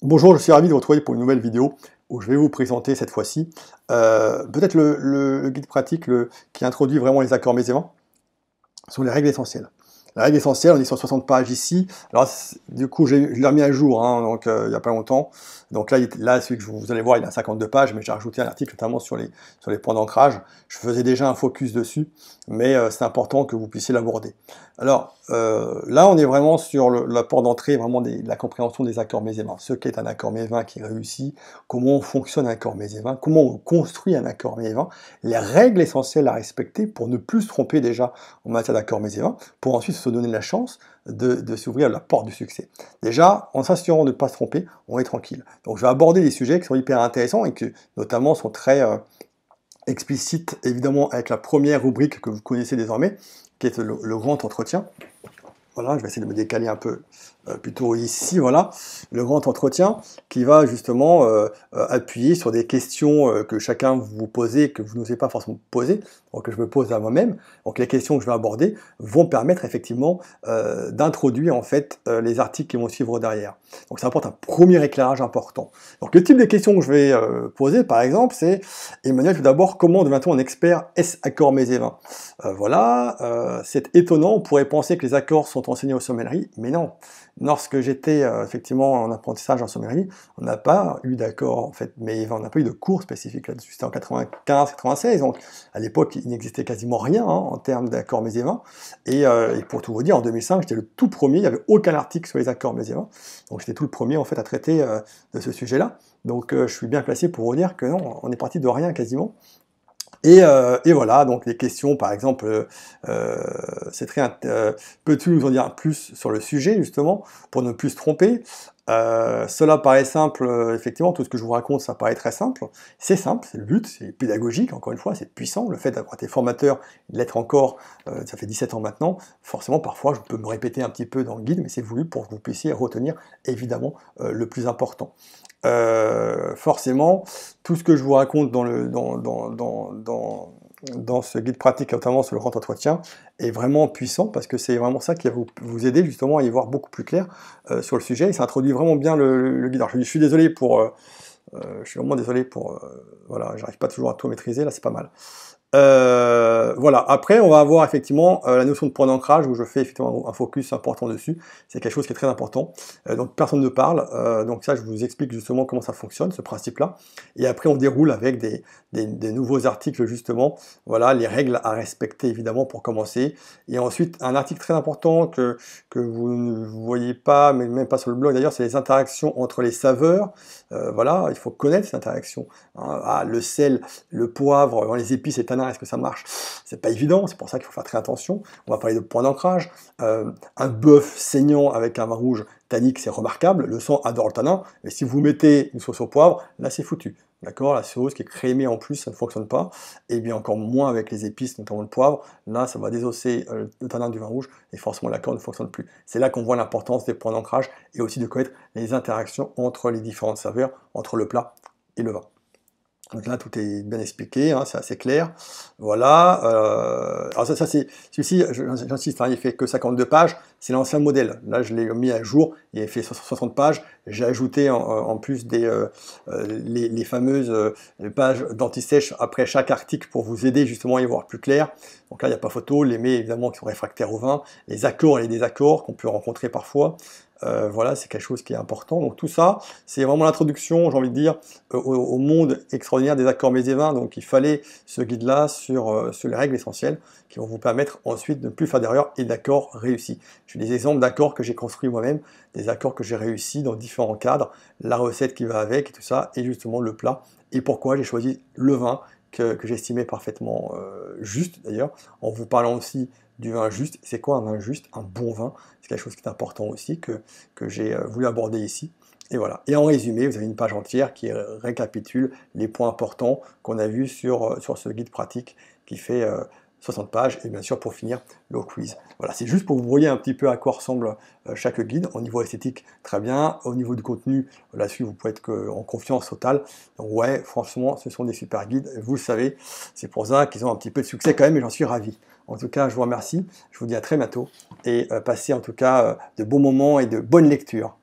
Bonjour, je suis ravi de vous retrouver pour une nouvelle vidéo où je vais vous présenter cette fois-ci peut-être le guide pratique qui introduit vraiment les accords mésévents sur les règles essentielles. La règle essentielle, on est sur 60 pages ici. Alors, du coup, je l'ai remis à jour, hein, donc il n'y a pas longtemps. Donc là, celui que vous allez voir, il a 52 pages, mais j'ai rajouté un article notamment sur les points d'ancrage. Je faisais déjà un focus dessus, mais c'est important que vous puissiez l'aborder. Alors, là, on est vraiment sur la porte d'entrée, vraiment la compréhension des accords mésévins. Ce qu'est un accord mésévin qui réussit, comment fonctionne un accord mésévin, comment on construit un accord mésévin, les règles essentielles à respecter pour ne plus se tromper déjà en matière d'accord mésévin, pour ensuite se donner la chance de s'ouvrir la porte du succès. Déjà, en s'assurant de ne pas se tromper, on est tranquille. Donc je vais aborder des sujets qui sont hyper intéressants et qui notamment sont très explicites, évidemment avec la première rubrique que vous connaissez désormais, qui est le grand entretien. Voilà, je vais essayer de me décaler un peu plutôt ici, voilà, le grand entretien qui va justement appuyer sur des questions que chacun vous posez, que vous n'osez pas forcément poser, donc que je me pose à moi-même. Donc les questions que je vais aborder vont permettre effectivement d'introduire en fait les articles qui vont suivre derrière. Donc ça apporte un premier éclairage important. Donc le type de questions que je vais poser, par exemple, c'est Emmanuel, tout d'abord, comment devient-on un expert S accords mésévins? Voilà, c'est étonnant, on pourrait penser que les accords sont enseignés aux sommelleries, mais non. Lorsque j'étais effectivement en apprentissage en sommellerie, on n'a pas eu d'accord en fait, mais on n'a pas eu de cours spécifiques là-dessus. C'était en 95-96, donc à l'époque il n'existait quasiment rien en termes d'accords mésévins. Et pour tout vous dire, en 2005, j'étais le tout premier, il n'y avait aucun article sur les accords mésévins, donc j'étais tout le premier en fait à traiter de ce sujet-là. Donc je suis bien placé pour vous dire que non, on est parti de rien quasiment. Et voilà, donc les questions, par exemple, c'est très peux-tu nous en dire plus sur le sujet, justement, pour ne plus se tromper? Cela paraît simple, effectivement, tout ce que je vous raconte, ça paraît très simple. C'est simple, c'est le but, c'est pédagogique, encore une fois, c'est puissant. Le fait d'avoir été formateur, de l'être encore, ça fait 17 ans maintenant, forcément, parfois, je peux me répéter un petit peu dans le guide, mais c'est voulu pour que vous puissiez retenir, évidemment, le plus important. Forcément, tout ce que je vous raconte dans ce guide pratique, notamment sur le grand entretien, est vraiment puissant parce que c'est vraiment ça qui va vous aider justement à y voir beaucoup plus clair sur le sujet. Et ça introduit vraiment bien le guide. Alors, je suis désolé pour... je suis vraiment désolé pour... voilà, j'arrive pas toujours à tout maîtriser, là c'est pas mal. Voilà, après on va avoir effectivement la notion de point d'ancrage où je fais effectivement un focus important dessus, c'est quelque chose qui est très important, donc personne ne parle, donc ça je vous explique justement comment ça fonctionne, ce principe-là, et après on déroule avec des nouveaux articles justement, voilà, les règles à respecter évidemment pour commencer, et ensuite un article très important que vous ne voyez pas, mais même pas sur le blog d'ailleurs, c'est les interactions entre les saveurs, voilà, il faut connaître ces interactions, hein. Ah, le sel, le poivre, les épices et tanins, est-ce que ça marche? C'est pas évident, c'est pour ça qu'il faut faire très attention. On va parler de points d'ancrage. Un bœuf saignant avec un vin rouge tannique, c'est remarquable. Le sang adore le tanin. Mais si vous mettez une sauce au poivre, là c'est foutu. D'accord? La sauce qui est crémée en plus, ça ne fonctionne pas. Et bien encore moins avec les épices, notamment le poivre. Là, ça va désosser le tanin du vin rouge et forcément l'accord ne fonctionne plus. C'est là qu'on voit l'importance des points d'ancrage et aussi de connaître les interactions entre les différentes saveurs, entre le plat et le vin. Donc là, tout est bien expliqué, hein, c'est assez clair. Voilà. Alors ça c'est celui-ci, j'insiste, hein, il fait que 52 pages. C'est l'ancien modèle. Là, je l'ai mis à jour. Il fait 60 pages. J'ai ajouté en plus les fameuses pages d'anti-sèche après chaque article pour vous aider justement à y voir plus clair. Donc là, il n'y a pas photo. Les mets évidemment qui sont réfractaires au vin, les accords et les désaccords qu'on peut rencontrer parfois. Voilà, c'est quelque chose qui est important. Donc tout ça, c'est vraiment l'introduction, j'ai envie de dire, au monde extraordinaire des accords mésévins. Donc il fallait ce guide-là sur les règles essentielles qui vont vous permettre ensuite de ne plus faire d'erreurs et d'accords réussis. J'ai des exemples d'accords que j'ai construits moi-même, des accords que j'ai réussis dans différents cadres, la recette qui va avec et tout ça, et justement le plat. Et pourquoi j'ai choisi le vin que j'estimais parfaitement juste d'ailleurs, en vous parlant aussi du vin juste. C'est quoi un vin juste? Un bon vin, c'est quelque chose qui est important aussi, que j'ai voulu aborder ici. Et voilà. Et en résumé, vous avez une page entière qui récapitule les points importants qu'on a vus sur ce guide pratique qui fait 60 pages, et bien sûr pour finir, le quiz. Voilà, c'est juste pour que vous voyez un petit peu à quoi ressemble chaque guide. Au niveau esthétique, très bien. Au niveau du contenu, là-dessus, vous pouvez être en confiance totale. Donc ouais, franchement, ce sont des super guides, vous le savez. C'est pour ça qu'ils ont un petit peu de succès quand même, et j'en suis ravi. En tout cas, je vous remercie. Je vous dis à très bientôt, et passez en tout cas de bons moments et de bonnes lectures.